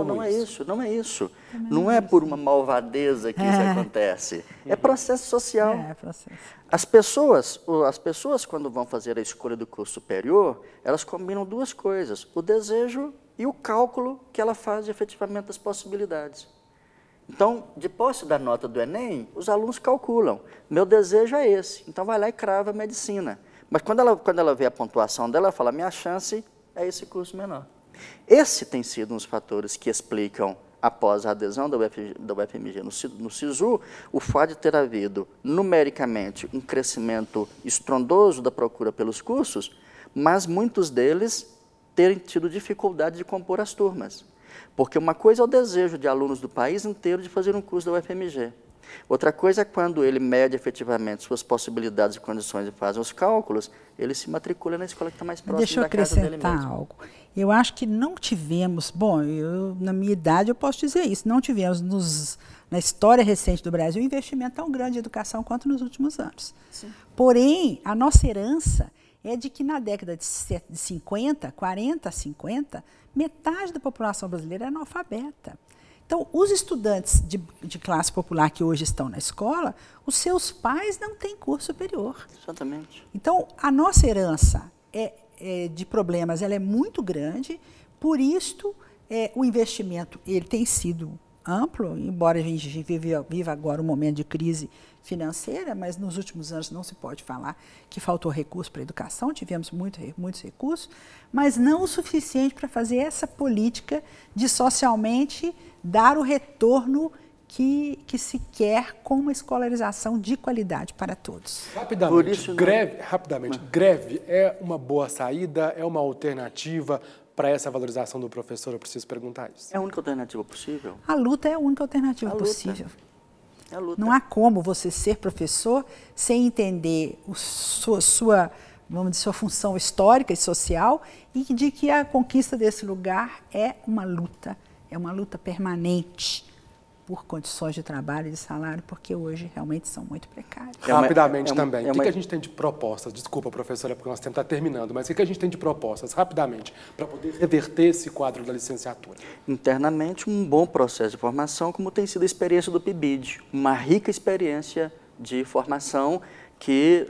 Não é isso, não é isso. Não é por uma malvadeza que isso acontece. É processo social.
É processo.
As pessoas, quando vão fazer a escolha do curso superior, elas combinam duas coisas, o desejo e o cálculo que ela faz de efetivamente das possibilidades. Então, de posse da nota do Enem, os alunos calculam, meu desejo é esse, então vai lá e crava a medicina. Mas quando ela vê a pontuação dela, ela fala, minha chance é esse curso menor. Esse tem sido um dos fatores que explicam, após a adesão da UFMG no SISU, o fato de ter havido, numericamente, um crescimento estrondoso da procura pelos cursos, mas muitos deles terem tido dificuldade de compor as turmas. Porque uma coisa é o desejo de alunos do país inteiro de fazer um curso da UFMG. Outra coisa é quando ele mede efetivamente suas possibilidades e condições e faz os cálculos, ele se matricula na escola que está mais próxima da casa dele mesmo.
Deixa eu acrescentar algo. Eu acho que não tivemos, bom, na minha idade eu posso dizer isso, não tivemos na história recente do Brasil um investimento tão grande em educação quanto nos últimos anos. Sim. Porém, a nossa herança é de que na década de 50, 40, 50, metade da população brasileira é analfabeta. Então, os estudantes de classe popular que hoje estão na escola, os seus pais não têm curso superior.
Exatamente.
Então, a nossa herança de problemas ela é muito grande, por isto o investimento ele tem sido amplo, embora a gente viva agora um momento de crise financeira, mas nos últimos anos não se pode falar que faltou recurso para a educação, tivemos muitos recursos, mas não o suficiente para fazer essa política de socialmente dar o retorno que se quer com uma escolarização de qualidade para todos.
Rapidamente, greve é uma boa saída, é uma alternativa para essa valorização do professor? Eu preciso perguntar isso.
É a única alternativa possível?
A luta é a única alternativa possível. Não há como você ser professor sem entender sua função histórica e social e de que a conquista desse lugar é uma luta permanente por condições de trabalho e de salário, porque hoje realmente são muito precários.
Rapidamente também, o que a gente tem de propostas? Desculpa, professora, porque nós temos que estar terminando, mas o que a gente tem de propostas, rapidamente, para poder reverter esse quadro da licenciatura?
Internamente, um bom processo de formação, como tem sido a experiência do PIBID, uma rica experiência de formação que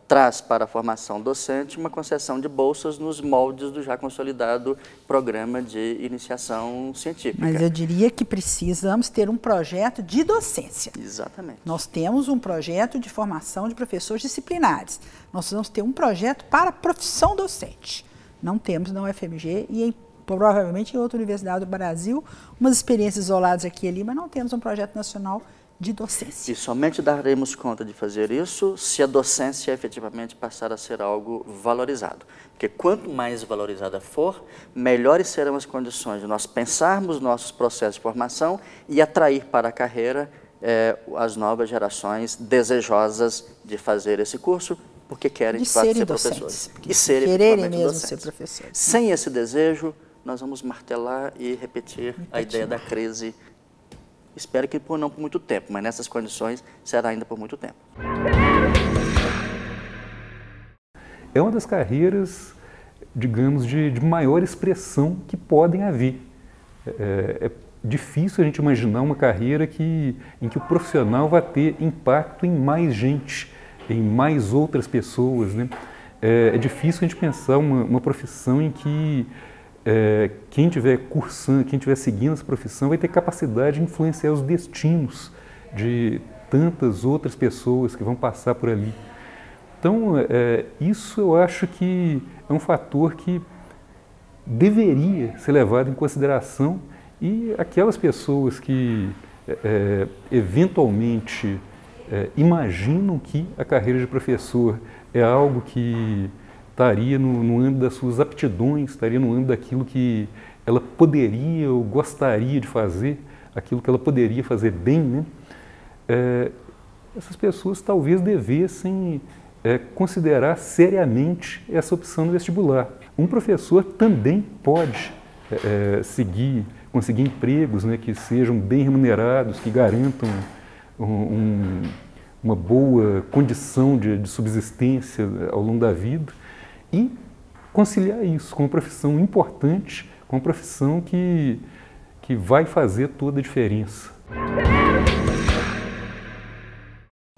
traz para a formação docente uma concessão de bolsas nos moldes do já consolidado programa de iniciação científica.
Mas eu diria que precisamos ter um projeto de docência.
Exatamente.
Nós temos um projeto de formação de professores disciplinares. Nós precisamos ter um projeto para a profissão docente. Não temos na UFMG e provavelmente em outra universidade do Brasil, umas experiências isoladas aqui e ali, mas não temos um projeto nacional de docência.
E somente daremos conta de fazer isso se a docência efetivamente passar a ser algo valorizado. Porque quanto mais valorizada for, melhores serão as condições de nós pensarmos nossos processos de formação e atrair para a carreira as novas gerações desejosas de fazer esse curso, porque querem de fato ser professores.
E serem mesmo ser professores.
Sem esse desejo, nós vamos martelar e repetir a ideia da crise. Espero que não por muito tempo, mas nessas condições será ainda por muito tempo.
É uma das carreiras, digamos, de maior expressão que podem haver. É difícil a gente imaginar uma carreira em que o profissional vai ter impacto em mais gente, em mais outras pessoas, né? É difícil a gente pensar uma profissão em que quem estiver cursando, quem estiver seguindo essa profissão vai ter capacidade de influenciar os destinos de tantas outras pessoas que vão passar por ali. Então, isso eu acho que é um fator que deveria ser levado em consideração e aquelas pessoas que eventualmente imaginam que a carreira de professor é algo que estaria no âmbito das suas aptidões, estaria no âmbito daquilo que ela poderia ou gostaria de fazer, aquilo que ela poderia fazer bem, né? Essas pessoas talvez devessem considerar seriamente essa opção no vestibular. Um professor também pode conseguir empregos, né, que sejam bem remunerados, que garantam uma boa condição de subsistência ao longo da vida e conciliar isso com uma profissão importante, com uma profissão que vai fazer toda a diferença.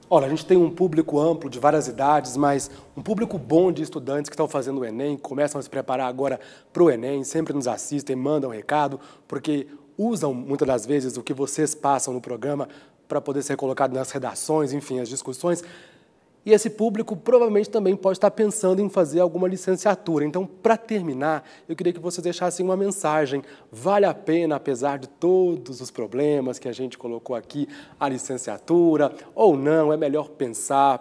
Olha, a gente tem um público amplo de várias idades, mas um público bom de estudantes que estão fazendo o Enem, começam a se preparar agora para o Enem, sempre nos assistem, mandam recado, porque usam muitas das vezes o que vocês passam no programa para poder ser colocado nas redações, enfim, as discussões. E esse público provavelmente também pode estar pensando em fazer alguma licenciatura. Então, para terminar, eu queria que vocês deixassem uma mensagem. Vale a pena, apesar de todos os problemas que a gente colocou aqui, a licenciatura, ou não? É melhor pensar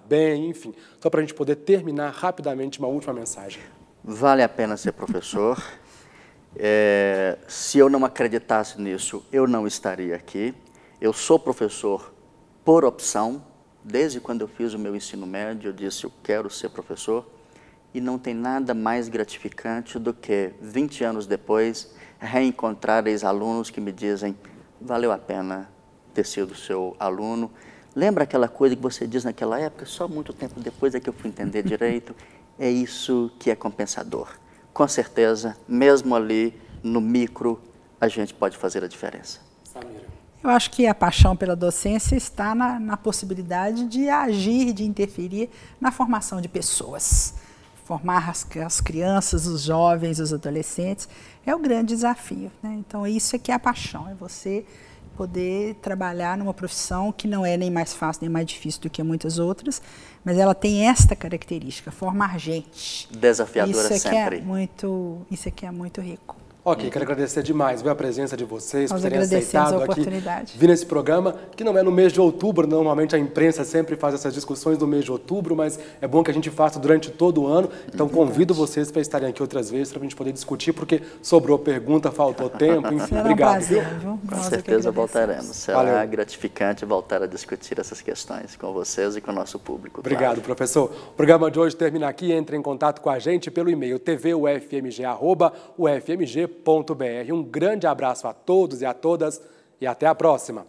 bem, enfim. Só para a gente poder terminar rapidamente uma última mensagem.
Vale a pena ser professor. Se eu não acreditasse nisso, eu não estaria aqui. Eu sou professor por opção. Desde quando eu fiz o meu ensino médio, eu disse, eu quero ser professor, e não tem nada mais gratificante do que, 20 anos depois, reencontrar ex-alunos que me dizem, valeu a pena ter sido seu aluno. Lembra aquela coisa que você diz naquela época, só muito tempo depois é que eu fui entender direito? É isso que é compensador. Com certeza, mesmo ali no micro, a gente pode fazer a diferença.
Samira.
Eu acho que a paixão pela docência está na possibilidade de agir, de interferir na formação de pessoas. Formar as crianças, os jovens, os adolescentes, é o grande desafio, né? Então, isso é que é a paixão, é você poder trabalhar numa profissão que não é nem mais fácil, nem mais difícil do que muitas outras, mas ela tem esta característica, formar gente.
Desafiadora
sempre. Isso aqui é muito rico.
Ok, quero agradecer demais a presença de vocês, por
Nós
terem
agradecemos
aceitado
a oportunidade.
aqui vir nesse programa, que não é no mês de outubro, normalmente a imprensa sempre faz essas discussões no mês de outubro, mas é bom que a gente faça durante todo o ano, então convido vocês para estarem aqui outras vezes, para a gente poder discutir, porque sobrou pergunta, faltou tempo, enfim,
Será
obrigado.
Um prazer, viu?
Com certeza voltaremos, será
Valeu.
gratificante voltar a discutir essas questões com vocês e com o nosso público.
Obrigado,
claro.
Professor. O programa de hoje termina aqui. Entre em contato com a gente pelo e-mail tvufmg@ufmg.br. Um grande abraço a todos e a todas e até a próxima.